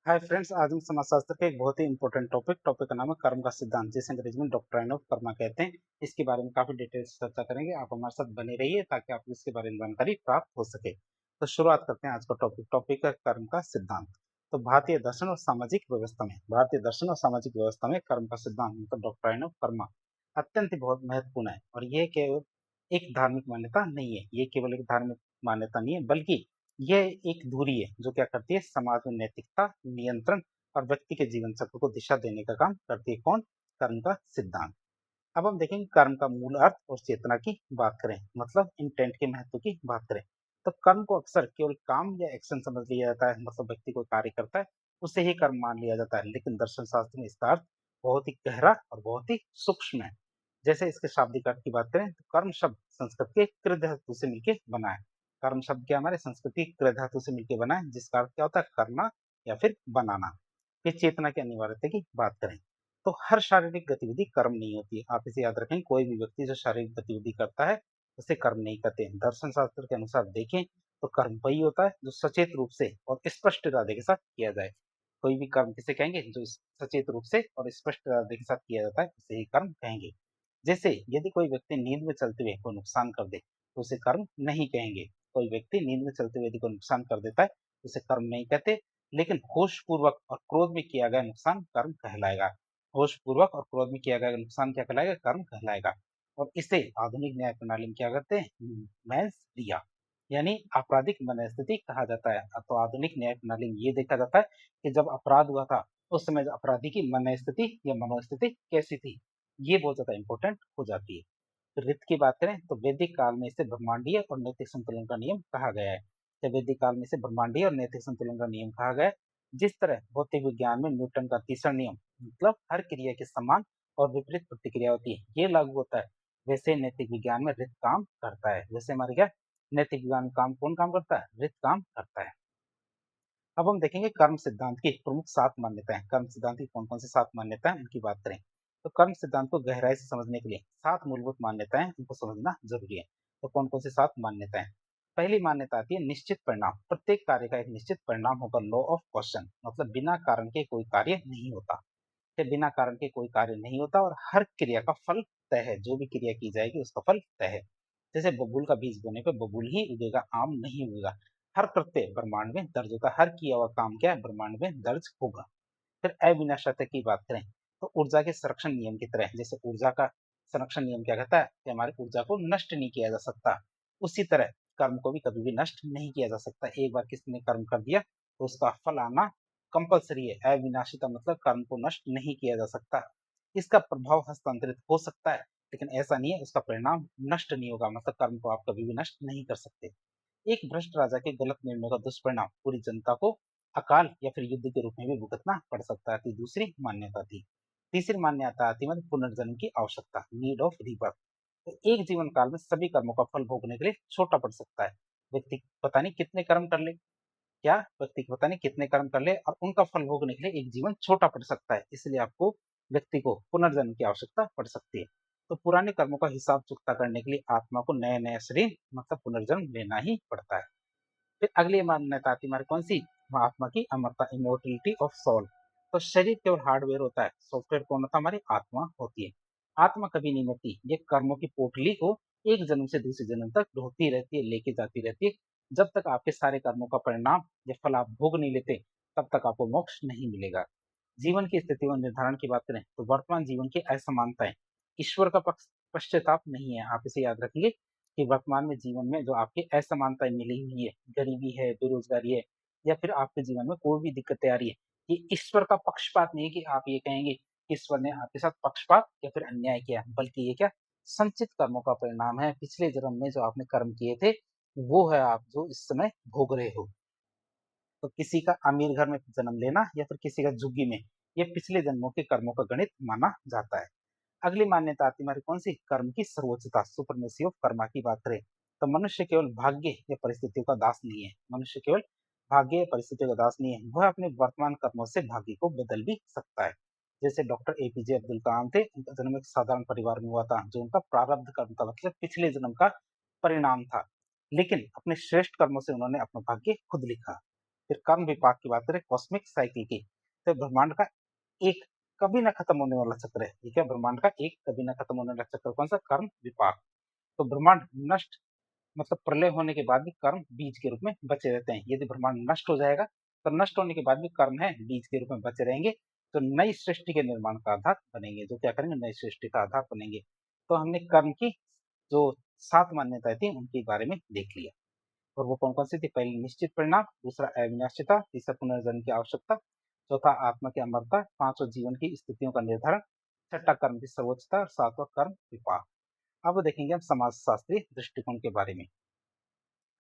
Hi friends, आज हम समाजशास्त्र के एक बहुत ही इंपॉर्टेंट टॉपिक का नाम है कर्म का सिद्धांत, जिसे अंग्रेजी में डॉक्ट्राइन ऑफ कर्मा कहते हैं। इसके बारे में काफी डिटेल से चर्चा करेंगे। आप हमारे साथ बने रहिए ताकि आपको इसके बारे में जानकारी प्राप्त हो सके। तो शुरुआत करते हैं आज का टॉपिक है कर्म का सिद्धांत। तो भारतीय दर्शन और सामाजिक व्यवस्था में कर्म का सिद्धांत मतलब डॉक्ट्राइन ऑफ कर्मा अत्यंत ही बहुत महत्वपूर्ण है। और यह केवल एक धार्मिक मान्यता नहीं है, ये केवल एक धार्मिक मान्यता नहीं है, बल्कि यह एक धुरी है जो क्या करती है, समाज में नैतिकता, नियंत्रण और व्यक्ति के जीवन चक्र को दिशा देने का काम करती है। कौन? कर्म का सिद्धांत। अब हम देखेंगे कर्म का मूल अर्थ और चेतना की बात करें, मतलब इंटेंट के महत्व की बात करें। तो कर्म को अक्सर केवल काम या एक्शन समझ लिया जाता है, मतलब व्यक्ति कोई कार्य करता है उसे ही कर्म मान लिया जाता है। लेकिन दर्शन शास्त्र में इसका अर्थ बहुत ही गहरा और बहुत ही सूक्ष्म है। जैसे इसके शाब्दिक अर्थ की बात करें तो कर्म शब्द संस्कृत के कृ धातु से मिलकर बना है। कर्म शब्द क्या हमारे संस्कृत की कृ धातु से मिलकर बना है, जिसका अर्थ क्या होता है? करना या फिर बनाना। फिर चेतना की अनिवार्यता की बात करें तो हर शारीरिक गतिविधि कर्म नहीं होती है। आप इसे याद रखें, कोई भी व्यक्ति जो शारीरिक गतिविधि करता है उसे कर्म नहीं कहते। दर्शन शास्त्र के अनुसार देखें तो कर्म वही होता है जो सचेत रूप से और स्पष्ट इरादे के साथ किया जाए। कोई भी कर्म किसे कहेंगे? जो सचेत रूप से और स्पष्ट इरादे के साथ किया जाता है उसे ही कर्म कहेंगे। जैसे यदि कोई व्यक्ति नींद में चलते हुए कोई नुकसान कर दे तो उसे कर्म नहीं कहेंगे। कोई व्यक्ति नींद में चलते हुए यदि कोई नुकसान कर देता है तो उसे कर्म नहीं कहते। लेकिन होश पूर्वक और क्रोध में किया गया नुकसान कर्म कहलाएगा। होश पूर्वक और क्रोध में किया गया नुकसान क्या कहलाएगा? कर्म कहलाएगा। और इसे आधुनिक न्याय प्रणाली में क्या करते हैं? मेंस रिया यानी आपराधिक मनस्थिति कहा जाता है। तो आधुनिक न्याय प्रणाली में ये देखा जाता है कि जब अपराध हुआ था उस समय अपराधी की मनस्थिति या मनोस्थिति कैसी थी, ये बहुत ज्यादा इंपॉर्टेंट हो जाती है। तो रित की बात करें तो वैदिक काल में इसे ब्रह्मांडीय और नैतिक संतुलन का नियम कहा गया है। जब वैदिक काल में इसे ब्रह्मांडीय और नैतिक संतुलन का नियम कहा गया है। जिस तरह भौतिक विज्ञान में न्यूटन का तीसरा नियम मतलब हर क्रिया के समान और विपरीत प्रतिक्रिया होती है, ये लागू होता है, वैसे नैतिक विज्ञान में रित काम करता है। जैसे हमारे क्या नैतिक विज्ञान में काम कौन काम करता है? रित काम करता है। अब हम देखेंगे कर्म सिद्धांत की प्रमुख 7 मान्यताएं। कर्म सिद्धांत की कौन कौन सी 7 मान्यताएं उनकी बात करें तो कर्म सिद्धांत को गहराई से समझने के लिए 7 मूलभूत मान्यताएं उनको समझना जरूरी है। तो कौन कौन सी 7 मान्यताएं? पहली मान्यता आती है निश्चित परिणाम। प्रत्येक कार्य का एक निश्चित परिणाम होगा। लॉ ऑफ कॉशन मतलब बिना कारण के कोई कार्य नहीं होता। फिर बिना कारण के कोई कार्य नहीं होता और हर क्रिया का फल तय है। जो भी क्रिया की जाएगी उसका फल तय है। जैसे बबूल का बीज बोने पे बबूल ही उगेगा, आम नहीं उगेगा। हर कृत्य ब्रह्मांड में दर्ज होता है। हर किया हुआ काम क्या है? ब्रह्मांड में दर्ज होगा। फिर अविनाशता की बात करें तो ऊर्जा के संरक्षण नियम की तरह, जैसे ऊर्जा का संरक्षण नियम क्या कहता है कि हमारी ऊर्जा को नष्ट नहीं किया जा सकता, उसी तरह कर्म को भी कभी भी नष्ट नहीं किया जा सकता। एक बार किसी ने कर्म कर दिया तो उसका फल आना कंपलसरी है। अविनाशिता मतलब कर्म को नष्ट नहीं किया जा सकता। इसका प्रभाव हस्तांतरित हो सकता है लेकिन ऐसा नहीं है उसका परिणाम नष्ट नहीं होगा, मतलब कर्म को आप कभी भी नष्ट नहीं कर सकते। एक भ्रष्ट राजा के गलत निर्णय का दुष्परिणाम पूरी जनता को अकाल या फिर युद्ध के रूप में भी भुगतना पड़ सकता है। दूसरी मान्यता थी। तीसरी मान्यता आती है पुनर्जन्म की आवश्यकता, नीड ऑफ रीबर्थ। तो एक जीवन काल में सभी कर्मों का फल भोगने के लिए छोटा पड़ सकता है। व्यक्ति पता नहीं कितने कर्म कर ले, क्या व्यक्ति को पता नहीं कितने कर्म कर ले और उनका फल भोगने के लिए एक जीवन छोटा पड़ सकता है। इसलिए आपको व्यक्ति को पुनर्जन्म की आवश्यकता पड़ सकती है। तो पुराने कर्मों का हिसाब चुकता करने के लिए आत्मा को नया नया शरीर मतलब पुनर्जन्म लेना ही पड़ता है। फिर अगली मान्यता आती है हमारी कौन सी? आत्मा की अमरता, इमोर्टलिटी ऑफ सोल। तो शरीर केवल हार्डवेयर होता है, सॉफ्टवेयर कौन होता है? हमारी आत्मा होती है। आत्मा कभी नहीं मरती, ये कर्मों की पोटली को एक जन्म से दूसरे जन्म तक ढोती रहती है, लेके जाती रहती है। जब तक आपके सारे कर्मों का परिणाम या फल आप भोग नहीं लेते तब तक आपको मोक्ष नहीं मिलेगा। जीवन की स्थिति और निर्धारण की बात करें तो वर्तमान जीवन की असमानताएं ईश्वर का पश्चाताप नहीं है। आप इसे याद रखिए कि वर्तमान में जीवन में जो आपकी असमानताएं मिली हुई है, गरीबी है, बेरोजगारी है, या फिर आपके जीवन में कोई भी दिक्कतें आ रही है, ये ईश्वर का पक्षपात नहीं है कि आप ये कहेंगे कि ईश्वर ने आपके साथ पक्षपात या फिर अन्याय किया, बल्कि ये क्या संचित कर्मों का परिणाम है। पिछले जन्म में जो आपने कर्म किए थे वो है आप जो इस समय भोग रहे हो। तो किसी का अमीर घर में जन्म लेना या फिर किसी का झुग्गी में, ये पिछले जन्मों के कर्मों का गणित माना जाता है। अगली मान्यता आती है हमारी कौन सी? कर्म की सर्वोच्चता, सुप्रीमेसी ऑफ कर्मा की बात करें तो मनुष्य केवल भाग्य या परिस्थितियों का दास नहीं है। मनुष्य केवल भाग्य या परिस्थितियों का दास नहीं है, वह अपने वर्तमान कर्मों से भाग्य को बदल भी सकता है। जैसे डॉक्टर एपीजे अब्दुल कलाम थे, उनका जन्म एक साधारण परिवार में हुआ था जो उनका प्रारब्ध कर्म था, मतलब पिछले जन्म का परिणाम था। लेकिन अपने श्रेष्ठ कर्मों से उन्होंने अपना भाग्य खुद लिखा। फिर कर्म विपाक की बात करें कॉस्मिक साइकिल की, तो ब्रह्मांड का एक कभी ना खत्म होने वाला चक्र है। ठीक है, ब्रह्मांड का एक कभी ना खत्म होने वाला चक्र कौन सा? कर्म विपाक। तो ब्रह्मांड नष्ट मतलब प्रलय होने के बाद भी कर्म बीज के रूप में बचे रहते हैं। यदि ब्रह्मांड नष्ट हो जाएगा तो नष्ट होने के बाद भी कर्म है बीज के रूप में बचे रहेंगे, तो नई सृष्टि के निर्माण का आधार बनेंगे। जो क्या करेंगे? नई सृष्टि का आधार बनेंगे। तो हमने कर्म की जो 7 मान्यताएं थी उनके बारे में देख लिया। और वो कौन कौन सी थी? पहली निश्चित परिणाम, दूसरा अविनाशिता, तीसरा पुनर्जन्म की आवश्यकता, चौथा आत्मा की अमरता, पांचवा जीवन की स्थितियों का निर्धारण, छठा कर्म की सर्वोच्चता और सातवां कर्म विपाक। अब देखेंगे हम समाजशास्त्रीय दृष्टिकोण के बारे में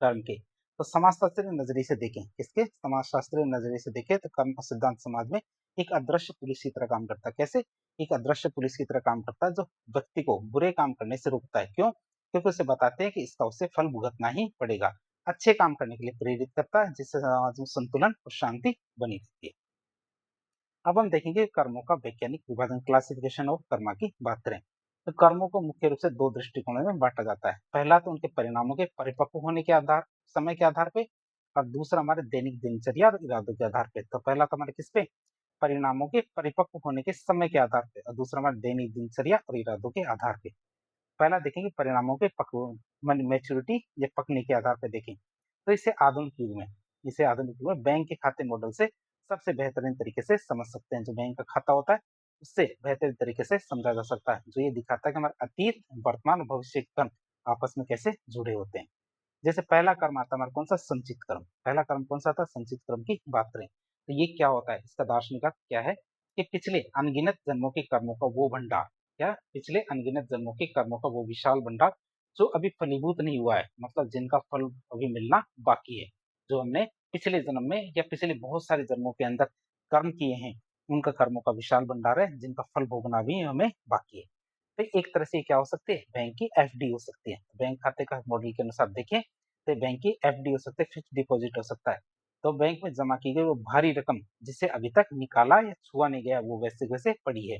कर्म के। तो समाजशास्त्रीय नजरिए से देखें, किसके? समाजशास्त्रीय नजरिए से देखें तो कर्म का सिद्धांत समाज में एक अदृश्य पुलिस की तरह काम करता है। कैसे? एक अदृश्य पुलिस की तरह काम करता है जो व्यक्ति को बुरे काम करने से रोकता है। क्यों? क्योंकि उसे बताते हैं कि इसका उसे फल भुगतना ही पड़ेगा। अच्छे काम करने के लिए प्रेरित करता है, जिससे समाज में संतुलन और शांति बनी रहती है। अब हम देखेंगे कर्मों का वैज्ञानिक विभाजन, क्लासिफिकेशन ऑफ कर्मा की बात करें तो कर्मों को मुख्य रूप से दो दृष्टिकोणों में बांटा जाता है। पहला तो उनके परिणामों के परिपक्व होने के आधार समय के आधार पे, और दूसरा हमारे दैनिक दिनचर्या और इरादों के आधार पे। तो पहला तो हमारे किस पे? परिणामों के परिपक्व होने के समय के आधार पे, और दूसरा हमारे दैनिक दिनचर्या और इरादों के आधार पे। पहला देखेंगे परिणामों के मैच्योरिटी या पकने के आधार पर देखें तो इसे आधुनिक युग में बैंक के खाते मॉडल से सबसे बेहतरीन तरीके से समझ सकते हैं। जो बैंक का खाता होता है उससे बेहतरीन तरीके से समझा जा सकता है, जो ये दिखाता है कि हमारे अतीत, वर्तमान और भविष्य के कर्म आपस में कैसे जुड़े होते हैं। जैसे पहला कर्म आता है हमारा कौन सा? संचित कर्म। पहला कर्म कौन सा था? संचित कर्म की बात करें तो ये क्या होता है? इसका दार्शनिक अर्थ क्या है कि पिछले अनगिनत जन्मों के कर्मों का वो भंडार, क्या? पिछले अनगिनत जन्मों के कर्मों का वो विशाल भंडार जो अभी फलीभूत नहीं हुआ है, मतलब जिनका फल अभी मिलना बाकी है। जो हमने पिछले जन्म में या पिछले बहुत सारे जन्मों के अंदर कर्म किए हैं, उनका कर्मों का विशाल भंडार है जिनका फल भोगना भी हमें बाकी है। तो एक तरह से क्या हो सकती है? बैंक की एफडी हो सकती है। बैंक खाते का मॉडल के अनुसार देखें तो बैंक की एफडी हो सकती है, फिक्स डिपॉजिट हो सकता है। तो बैंक में जमा की गई वो भारी रकम जिसे अभी तक निकाला या छुआ नहीं गया, वो वैसे वैसे पड़ी है।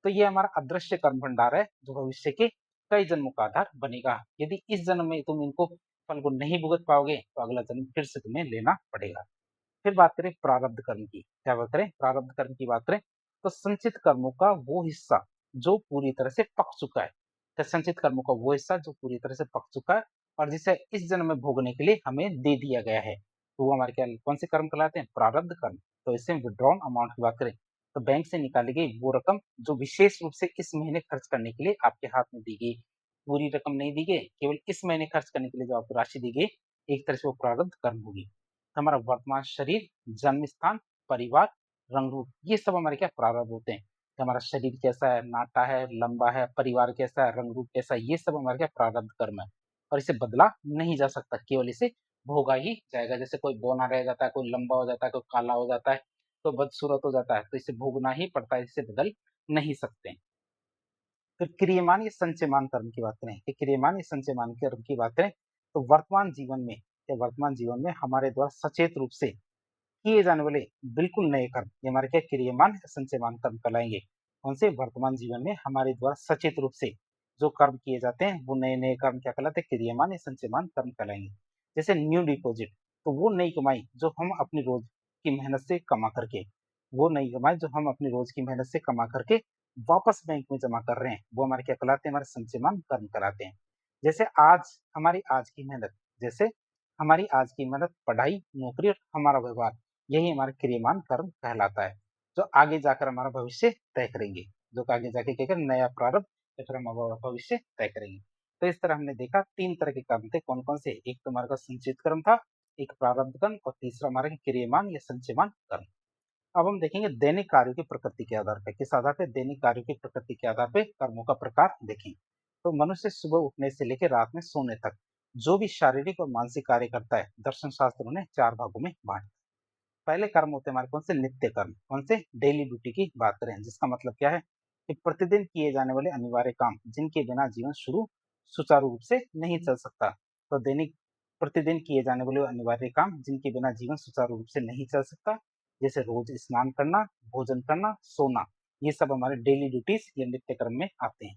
तो ये हमारा अदृश्य कर्म भंडार है जो भविष्य के कई जन्मों का आधार बनेगा। यदि इस जन्म में तुम इनको फल को नहीं भुगत पाओगे तो अगला जन्म फिर से तुम्हें लेना पड़ेगा। फिर बात करें प्रारब्ध कर्म की। क्या बात करें? प्रारब्ध कर्म की बात करें तो संचित कर्मों का वो हिस्सा जो पूरी तरह से पक चुका है। तो संचित कर्मों का वो हिस्सा जो पूरी तरह से पक चुका है और जिसे इस जन्म में भोगने के लिए हमें दे दिया गया है, तो वो हमारे क्या कौन से कर्म कहलाते हैं? प्रारब्ध कर्म। तो इससे विड्रॉन अमाउंट की बात करें तो बैंक से निकाली गई वो रकम जो विशेष रूप से इस महीने खर्च करने के लिए आपके हाथ में दी गई। पूरी रकम नहीं दी गई, केवल इस महीने खर्च करने के लिए जो आपको राशि दी गई, एक तरह से वो प्रारब्ध कर्म होगी। हमारा वर्तमान शरीर, जन्म स्थान, परिवार, रंग रूप, ये सब हमारे क्या प्रारब्ध होते हैं। कि हमारा शरीर कैसा है, नाटा है, लंबा है, परिवार कैसा है, रंग रूप कैसा है, ये सब हमारे क्या प्रारब्ध कर्म है। और इसे बदला नहीं जा सकता, केवल इसे भोगा ही जाएगा। जैसे कोई बौना रह जाता है, कोई लंबा हो जाता है, कोई काला हो जाता है, तो बदसूरत हो जाता है, तो इसे भोगना ही पड़ता है, इसे बदल नहीं सकते। फिर क्रियमान या संचयमान कर्म की बात करें कि क्रियमान या संचयमान कर्म की बात करें तो वर्तमान जीवन में हमारे द्वारा सचेत रूप से किए जाने वाले बिल्कुल नए कर्म, ये हमारे क्या क्रियमान या संचयमान कर्म कहलाएंगे। उनसे वर्तमान जीवन में हमारे द्वारा सचेत रूप से जो कर्म किए जाते हैं वो नए नए कर्म क्या कहलाते हैं? क्रियमान या संचयमान कर्म कहलाएंगे। जैसे न्यू डिपॉजिट, तो वो नई कमाई जो हम अपनी रोज की मेहनत से कमा करके वो नई कमाई जो हम अपनी रोज की मेहनत से कमा करके वापस बैंक में जमा कर रहे हैं, वो हमारे क्या कहलाते हैं? हमारे संचयमान कर्म कहलाते हैं। जैसे जैसे हमारी आज की मेहनत, पढ़ाई, नौकरी और हमारा व्यवहार, यही हमारा क्रियमान कर्म कहलाता है, जो आगे जाकर हमारा भविष्य तय करेंगे। जो आगे जाके क्या करें? नया प्रारंभ या फिर हमारा भविष्य तय करेंगे। तो इस तरह हमने देखा 3 तरह के कर्म थे। कौन कौन से? एक तो हमारे पास संचित कर्म था, एक प्रारब्ध कर्म, और तीसरा हमारा क्रियमान या संचयमान कर्म। अब हम देखेंगे दैनिक कार्यों की प्रकृति के आधार पर। किस आधार पर? दैनिक कार्यों की प्रकृति के आधार पर कर्मों का प्रकार देखें तो मनुष्य सुबह उठने से लेकर रात में सोने तक जो भी शारीरिक और मानसिक कार्य करता है, दर्शन शास्त्रों ने 4 भागों में बांटा। पहले कर्म होते हैं हमारे कौन से? नित्य कर्म। कौन से? डेली ड्यूटी की बात करें, जिसका मतलब क्या है कि प्रतिदिन किए जाने वाले अनिवार्य काम जिनके बिना जीवन शुरू सुचारू रूप से नहीं चल सकता। तो दैनिक प्रतिदिन किए जाने वाले अनिवार्य काम जिनके बिना जीवन सुचारू रूप से नहीं चल सकता, जैसे रोज स्नान करना, भोजन करना, सोना, ये सब हमारे डेली ड्यूटीज या नित्य कर्म में आते हैं।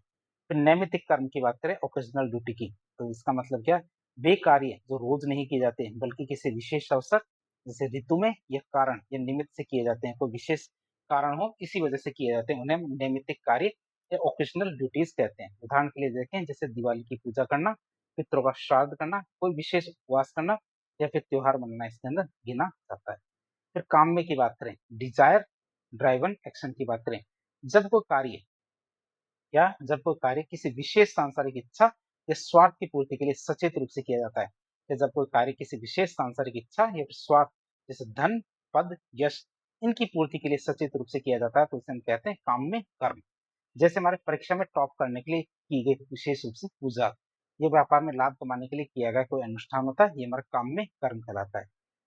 फिर नैमित्तिक कर्म की बात करें, ओकेजनल ड्यूटी की, तो इसका मतलब क्या है? वे कार्य जो रोज नहीं किए जाते बल्कि किसी विशेष अवसर जैसे ऋतु में यह कारण या निमित्त से किए जाते हैं, कोई विशेष कारण हो इसी वजह से किए जाते हैं, उन्हें हम नैमित्तिक कार्य या ओकेशनल ड्यूटीज कहते हैं। उदाहरण के लिए देखें, जैसे दिवाली की पूजा करना, पितरों का श्राद्ध करना, कोई विशेष उपवास करना या फिर त्योहार मनाना इसके अंदर गिना जाता है। फिर काम में की बात करें, डिजायर ड्राइवन एक्शन की बात करें, जब कोई कार्य जब कोई कार्य किसी विशेष सांसारिक इच्छा या स्वार्थ की पूर्ति के लिए सचेत रूप से किया जाता है, या जब कोई कार्य किसी विशेष सांसारिक इच्छा या फिर स्वार्थ, जैसे धन, पद, यश, इनकी पूर्ति के लिए सचेत रूप से किया जाता है, तो उसे हम कहते हैं काम में कर्म। जैसे हमारे परीक्षा में टॉप करने के लिए की गई विशेष रूप से पूजा, ये व्यापार में लाभ कमाने के लिए किया गया कोई अनुष्ठान होता है, ये हमारे काम में कर्म कहलाता है।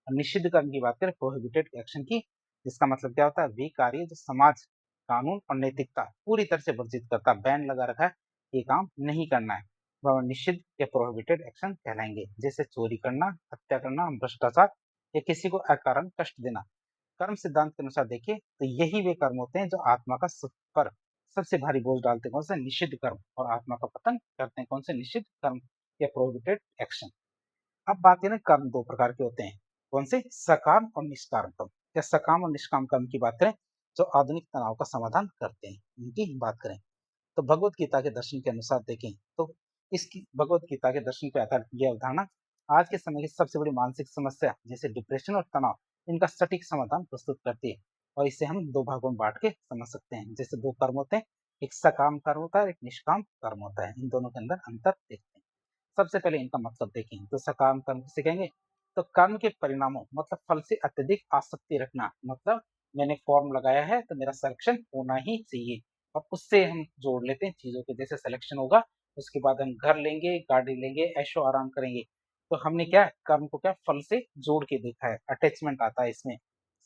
और निषिद्ध कर्म की बात करें, प्रोहिबिटेड एक्शन की, जिसका मतलब क्या होता है, वे कार्य जो समाज, कानून और नैतिकता पूरी तरह से वर्जित करता, बैन लगा रखा है, ये काम नहीं करना है, वह निषिद्ध या प्रोहिबिटेड एक्शन कहलाएंगे। जैसे चोरी करना, हत्या करना, भ्रष्टाचार या किसी को अकारण कष्ट देना। कर्म सिद्धांत के अनुसार देखिए तो यही वे कर्म होते हैं जो आत्मा का पर सबसे भारी बोझ डालते हैं, कौन से, निषिद्ध कर्म, और आत्मा का पतन करते हैं, कौन से, निषिद्ध कर्म या प्रोहिबिटेड एक्शन। अब बात है ना, कर्म दो प्रकार के होते हैं, कौन से, सकाम और निष्काम कर्म। या सकाम और निष्काम कर्म की बात करें, जो आधुनिक तनाव का समाधान करते हैं, इनकी बात करें तो भगवत गीता के दर्शन के अनुसार देखें तो इसकी भगवत गीता के दर्शन के आधार यह अवधारणा आज के समय की सबसे बड़ी मानसिक समस्या जैसे डिप्रेशन और तनाव, इनका सटीक समाधान प्रस्तुत करती है। और इसे हम दो भागों में बांट के समझ सकते हैं। जैसे दो कर्म होते हैं, एक सकाम कर्म होता है, एक निष्काम कर्म होता है। इन दोनों के अंदर अंतर देखते हैं। सबसे पहले इनका मतलब देखें तो सकाम कर्म किसे कहेंगे, तो कर्म के परिणामों मतलब फल से अत्यधिक आसक्ति रखना, मतलब मैंने फॉर्म लगाया है तो मेरा सिलेक्शन होना ही चाहिए, और उससे हम जोड़ लेते हैं चीजों के, जैसे सिलेक्शन होगा उसके बाद हम घर लेंगे, गाड़ी लेंगे, ऐशो आराम करेंगे। तो हमने क्या कर्म को क्या फल से जोड़ के देखा है, अटैचमेंट आता है इसमें।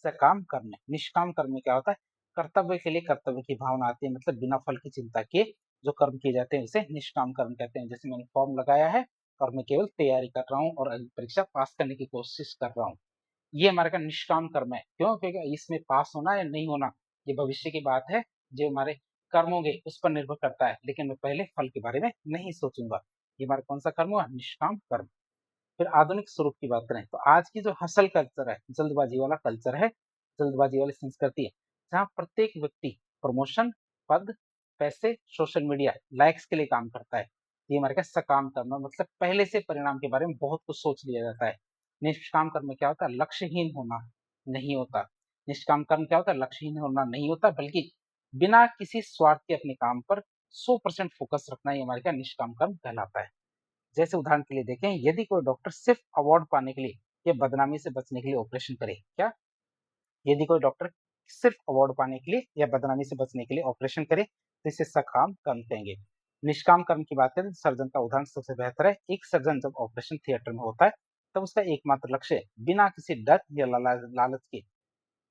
सकाम कर्म में, निष्काम कर्म में क्या होता है, कर्तव्य के लिए कर्तव्य की भावना आती है, मतलब बिना फल की चिंता के जो कर्म किए जाते हैं उसे निष्काम कर्म कहते हैं। जैसे मैंने फॉर्म लगाया है और मैं केवल तैयारी कर रहा हूँ और परीक्षा पास करने की कोशिश कर रहा हूँ, ये हमारे का निष्काम कर्म है। क्यों, क्योंकि इसमें पास होना या नहीं होना ये भविष्य की बात है, जो हमारे कर्म होंगे उस पर निर्भर करता है, लेकिन मैं पहले फल के बारे में नहीं सोचूंगा। ये हमारा कौन सा कर्म हुआ, निष्काम कर्म। फिर आधुनिक स्वरूप की बात करें तो आज की जो हसल कल्चर है, जल्दबाजी वाला कल्चर है, जल्दबाजी वाली संस्कृति है, जहाँ प्रत्येक व्यक्ति प्रमोशन, पद, पैसे, सोशल मीडिया, लाइक्स के लिए काम करता है, ये हमारे का सकाम कर्म है। मतलब पहले से परिणाम के बारे में बहुत कुछ सोच लिया जाता है। निष्काम कर्म में क्या होता है, लक्ष्यहीन होना नहीं होता। निष्काम कर्म क्या होता है, लक्ष्यहीन होना नहीं होता, बल्कि बिना किसी स्वार्थ के अपने काम पर 100% फोकस रखना, ये हमारे का निष्काम कर्म कहलाता है। जैसे उदाहरण के लिए देखें, यदि कोई डॉक्टर सिर्फ अवार्ड पाने के लिए या बदनामी से बचने के लिए ऑपरेशन करे, क्या, यदि कोई डॉक्टर सिर्फ अवार्ड पाने के लिए या बदनामी से बचने के लिए ऑपरेशन करे तो इसे सकाम कर्म कहेंगे। निष्काम कर्म की बात करें तो सर्जन का उदाहरण सबसे बेहतर है। एक सर्जन जब ऑपरेशन थिएटर में होता है तब उसका एकमात्र लक्ष्य बिना किसी डर या लालच के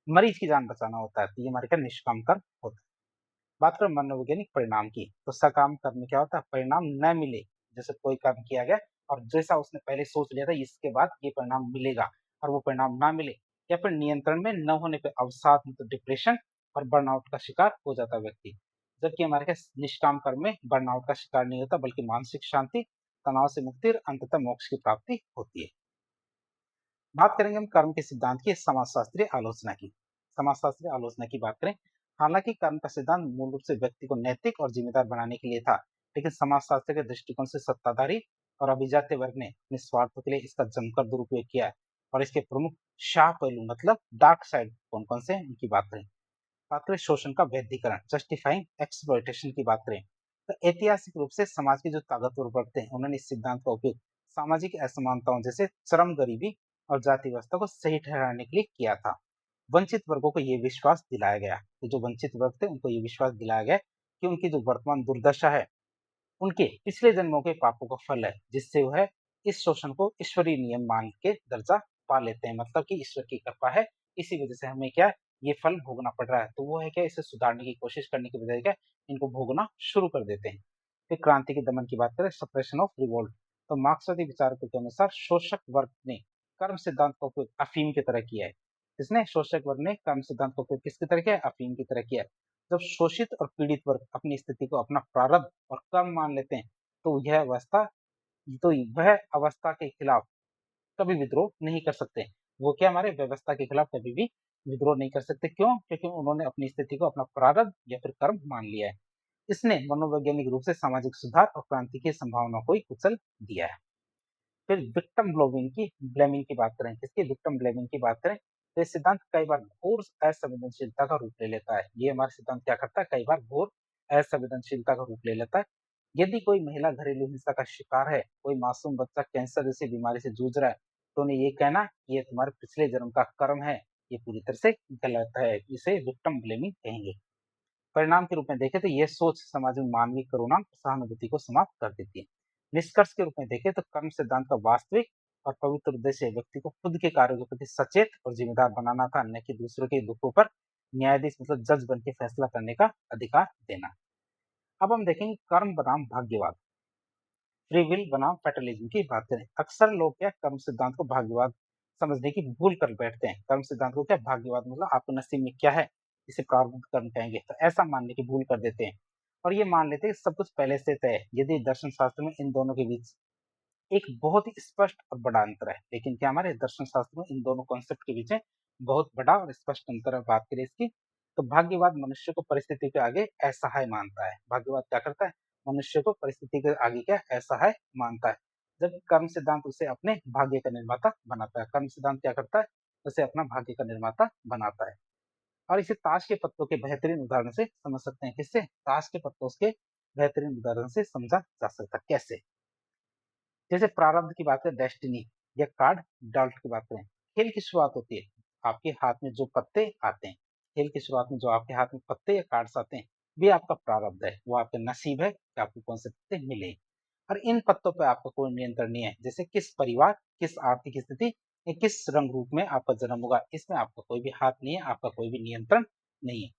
मरीज की जान बचाना होता है, तो ये हमारे का निष्काम कर्म होता है। बात करें मनोवैज्ञानिक परिणाम की तो सकाम कर्म में क्या होता है, परिणाम न मिले, जैसे कोई कर्म किया गया और जैसा उसने पहले सोच लिया था इसके बाद ये परिणाम मिलेगा, और वो परिणाम ना मिले या फिर नियंत्रण में न होने पर अवसाद मतलब डिप्रेशन और बर्नआउट का शिकार हो जाता व्यक्ति। जबकि हमारे क्या, निष्काम कर्म में बर्नआउट का शिकार नहीं होता, बल्कि मानसिक शांति, तनाव से मुक्ति और अंततः मोक्ष की प्राप्ति होती है। बात करेंगे हम कर्म के सिद्धांत की समाजशास्त्रीय आलोचना की। समाजशास्त्रीय आलोचना की बात करें, हालांकि कर्म का सिद्धांत मूल रूप से व्यक्ति को नैतिक और जिम्मेदार बनाने के लिए था, लेकिन समाजशास्त्र के दृष्टिकोण से सत्ताधारी और अभिजात्य वर्ग ने अपने स्वार्थ के लिए इसका जमकर दुरुपयोग किया है। और इसके प्रमुख शाह पहलू मतलब डार्क साइड कौन कौन से हैं, उनकी बात करें शोषण का वैधिकरण, जस्टिफाइंग एक्सप्लॉयटेशन की बात करें तो ऐतिहासिक रूप से समाज के जो ताकतवर वर्ग थे उन्होंने इस सिद्धांत का उपयोग सामाजिक असमानताओं जैसे चरम गरीबी और जाति व्यवस्था को सही ठहराने के लिए किया था। वंचित वर्गों को ये विश्वास दिलाया गया कि जो वंचित वर्ग थे उनको ये विश्वास दिलाया गया कि उनकी जो वर्तमान दुर्दशा है उनके पिछले जन्मों के पापों का फल है, जिससे वह इस शोषण को ईश्वरीय नियम मान के दर्जा पा लेते हैं, मतलब कि ईश्वर की कृपा है, इसी वजह से हमें क्या ये फल भोगना पड़ रहा है। तो वो है क्या, इसे सुधारने की कोशिश करने के बजाय क्या इनको भोगना शुरू कर देते हैं। फिर क्रांति के दमन की बात करें, सप्रेशन ऑफ रिवोल्ट, तो मार्क्सवादी विचारकों के अनुसार शोषक वर्ग ने कर्म सिद्धांत का उपयोग अफीम की तरह किया है। इसने शोषक वर्ग ने कर्म सिद्धांत का उपयोग किसकी तरह किया है, अफीम की तरह किया है। जब शोषित और पीड़ित वर्ग अपनी स्थिति को अपना प्रारब्ध और कर्म मान लेते हैं तो वह अवस्था के खिलाफ कभी विद्रोह नहीं कर सकते। वो क्या हमारे व्यवस्था के खिलाफ कभी भी विद्रोह नहीं कर सकते। क्यों? क्योंकि उन्होंने अपनी स्थिति को अपना प्रारब्ध या फिर कर्म मान लिया है। इसने मनोवैज्ञानिक रूप से सामाजिक सुधार और क्रांति की संभावना को ही कुचल दिया है। फिर विक्टिम ब्लेमिंग की बात करें, किसकी? विक्टिम ब्लेमिंग की बात करें, तो ये सिद्धांत कई बार घोर असंवेदनशीलता का रूप ले लेता है। ये हमारा सिद्धांत क्या करता है? कई बार घोर असंवेदनशीलता का रूप ले लेता है। यदि कोई महिला घरेलू हिंसा का शिकार है, कोई मासूम बच्चा कैंसर जैसी बीमारी से जूझ रहा है, तो उन्हें ये कहना कि ये तुम्हारे पिछले जन्म का कर्म है, ये पूरी तरह से गलत है। इसे विक्टिम ब्लेमिंग कहेंगे। परिणाम के रूप में देखें तो यह सोच समाज में मानवीय करुणा और सहानुभूति को समाप्त कर देती है। निष्कर्ष के रूप में देखें तो कर्म सिद्धांत का वास्तविक और पवित्र उद्देश्य व्यक्ति को खुद के कार्यों के प्रति सचेत और जिम्मेदार बनाना था, न कि दूसरों के दुखों पर न्यायाधीश मतलब जज बन के फैसला करने का अधिकार देना। अब हम देखेंगे कर्म बनाम भाग्यवाद, फ्री विल बनाम फैटलिज्म की बात करें। अक्सर लोग क्या कर्म सिद्धांत को भाग्यवाद समझने की भूल कर बैठते हैं। कर्म सिद्धांत को क्या भाग्यवाद मतलब आपके नसीब में क्या है, इसे प्रारब्ध कर्म कहेंगे, तो ऐसा मानने की भूल कर देते हैं और ये मान लेते हैं सब कुछ पहले से तय है। यदि दर्शन शास्त्र में इन दोनों के बीच एक बहुत ही स्पष्ट और बड़ा अंतर है, लेकिन क्या हमारे दर्शन शास्त्र में इन दोनों कॉन्सेप्ट के बीच में बहुत बड़ा और स्पष्ट अंतर है। बात करें इसकी, तो भाग्यवाद मनुष्य को परिस्थिति के आगे असहाय मानता है। भाग्यवाद क्या करता है? मनुष्य को परिस्थिति के आगे क्या असहाय मानता है, जबकि कर्म सिद्धांत उसे अपने भाग्य का निर्माता बनाता है। कर्म सिद्धांत क्या करता है? उसे अपना भाग्य का निर्माता बनाता है। और इसे ताश के पत्तों के बेहतरीन उदाहरण से समझ सकते हैं। किससे? ताश के पत्तों के बेहतरीन उदाहरण से समझा जा सकता है। कैसे? जैसे प्रारब्ध की बात करें, डेस्टिनी या कार्ड डाल्ट की बात करें, खेल की शुरुआत होती है आपके हाथ में जो पत्ते आते हैं। खेल की शुरुआत में जो आपके हाथ में पत्ते या कार्ड्स आते हैं, वे आपका प्रारब्ध है, वो आपका नसीब है कि आपको कौन से पत्ते मिले। और इन पत्तों पर आपका कोई नियंत्रण नहीं है। जैसे किस परिवार, किस आर्थिक स्थिति या किस रंग रूप में आपका जन्म होगा, इसमें आपका कोई भी हाथ नहीं है, आपका कोई भी नियंत्रण नहीं है।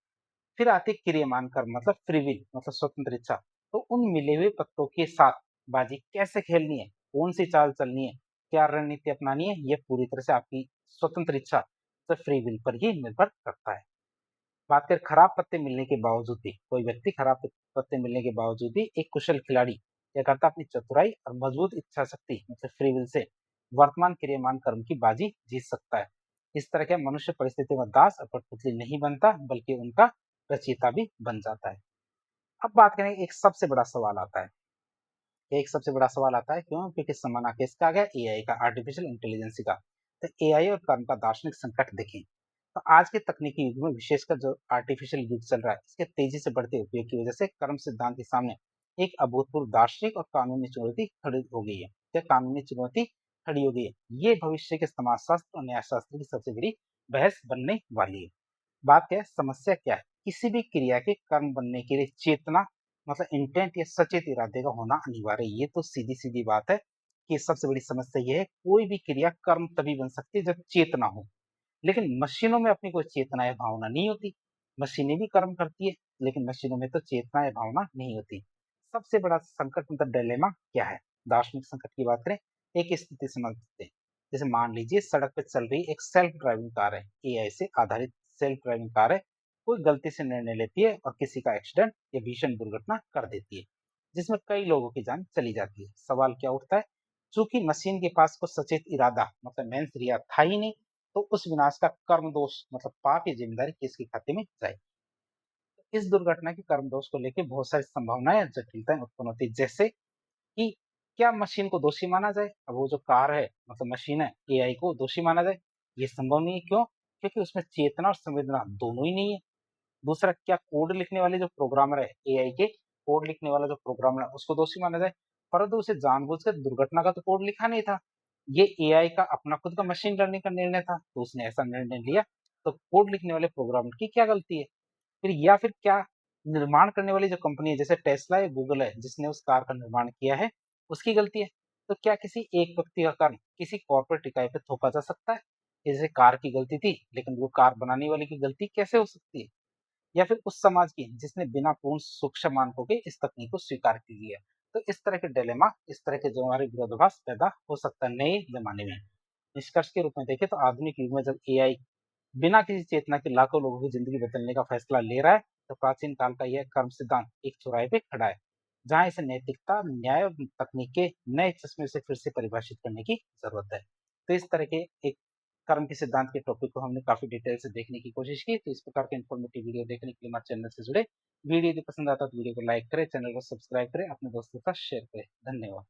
फिर आती है क्रियमान कर्म मतलब फ्री विल मतलब स्वतंत्र इच्छा। तो उन मिले हुए पत्तों के साथ बाजी कैसे खेलनी है, कौन सी चाल चलनी है, क्या रणनीति अपनानी है, ये पूरी तरह से आपकी स्वतंत्र इच्छा तो फ्री विल पर ही निर्भर करता है। बात करें खराब पत्ते मिलने के बावजूद भी, कोई व्यक्ति खराब पत्ते मिलने के बावजूद भी एक कुशल खिलाड़ी क्या करता है? अपनी चतुराई और मजबूत इच्छा शक्ति मतलब फ्री विल से वर्तमान क्रियमान कर्म की बाजी जीत सकता है। इस तरह के मनुष्य परिस्थितियों का दास और कठपुतली नहीं बनता, बल्कि उनका रचयिता भी बन जाता है। अब बात करें, एक सबसे बड़ा सवाल आता है, क्यों? क्योंकि जमाना किसका आ गया? एआई का, आर्टिफिशियल इंटेलिजेंस का। तो एआई और कर्म का दार्शनिक संकट देखें, तो आज के तकनीकी युग में विशेषकर जो आर्टिफिशियल युग चल रहा है, इसके तेजी से बढ़ते उपयोग की वजह से कर्म सिद्धांत के सामने एक अभूतपूर्व दार्शनिक और कानूनी चुनौती खड़ी हो गई है। क्या कानूनी चुनौती खड़ी हो गई है? ये भविष्य के समाजशास्त्र और न्यायशास्त्र की सबसे बड़ी बहस बनने वाली है। बात क्या है? समस्या क्या है? किसी भी क्रिया के कर्म बनने के लिए चेतना मतलब इंटेंट या सचेत इरादे का होना अनिवार्य है। ये तो सीधी सीधी बात है कि सबसे बड़ी समस्या ये है, कोई भी क्रिया कर्म तभी बन सकती है जब चेतना हो। लेकिन मशीनों में अपनी कोई चेतना या भावना नहीं होती। मशीनें भी कर्म करती है, लेकिन मशीनों में तो चेतना या भावना नहीं होती। सबसे बड़ा संकट मतलब डिलेमा क्या है? दार्शनिक संकट की बात करें, एक स्थिति समझते हैं। जैसे मान लीजिए सड़क पे चल रही एक सेल्फ ड्राइविंग कार है, एआई से आधारित सेल्फ ड्राइविंग कार है। कोई गलती से निर्णय लेती है और किसी का एक्सीडेंट या भीषण दुर्घटना कर देती है, जिसमें कई लोगों की जान चली जाती है। सवाल क्या उठता है? चूंकि मशीन के पास कोई सचेत इरादा मतलब मेंस रिया था ही नहीं, तो उस विनाश का कर्म दोष मतलब पाप की जिम्मेदारी किसके खाते में जाए? इस दुर्घटना के कर्म दोष को लेकर बहुत सारी संभावनाएं जटिलताएं उत्पन्न होती है। जैसे कि क्या मशीन को दोषी माना जाए? अब वो जो कार है मतलब मशीन है, एआई को दोषी माना जाए? ये संभव नहीं है। क्यों? क्योंकि उसमें चेतना और संवेदना दोनों ही नहीं है। दूसरा, क्या कोड लिखने वाले जो प्रोग्रामर है, एआई के कोड लिखने वाला जो प्रोग्रामर है, उसको दोषी माना जाए? परंतु उसे जानबूझकर दुर्घटना का तो कोड लिखा नहीं था। ये एआई का अपना खुद का मशीन लर्निंग का निर्णय था, तो उसने ऐसा निर्णय लिया। तो कोड लिखने वाले प्रोग्रामर की क्या गलती है? फिर या फिर क्या निर्माण करने वाली जो कंपनी है जैसे टेस्ला या गूगल है, जिसने उस कार का निर्माण किया है, उसकी गलती है? तो क्या किसी एक व्यक्ति का कर्म किसी कॉर्पोरेट इकाई पे थोपा जा सकता है? जैसे कार की गलती थी, लेकिन वो कार बनाने वाले की गलती कैसे हो सकती है? या फिर उस समाज की जिसने बिना पूर्ण सूक्ष्म मानकों के इस तकनीक को स्वीकार कर लिया? तो इस तरह के डिलेमा, इस तरह के जो हमारे विरोधाभास पैदा हो सकता है नए जमाने में। निष्कर्ष के रूप में देखें तो आधुनिक युग में जब एआई बिना किसी चेतना के लाखों लोगों की जिंदगी बदलने का फैसला ले रहा है, तो प्राचीन काल का यह कर्म सिद्धांत एक चौराहे पे खड़ा है, जहां इसे नैतिकता, न्याय और तकनीक के नए चश्मे से फिर से परिभाषित करने की जरूरत है। तो इस तरह के एक कर्म के सिद्धांत के टॉपिक को हमने काफ़ी डिटेल से देखने की कोशिश की। तो इस प्रकार के इन्फॉर्मेटिव वीडियो देखने के लिए हमारे चैनल से जुड़े। वीडियो यदि पसंद आता है तो वीडियो को लाइक करें, चैनल को सब्सक्राइब करें, अपने दोस्तों के साथ शेयर करें। धन्यवाद।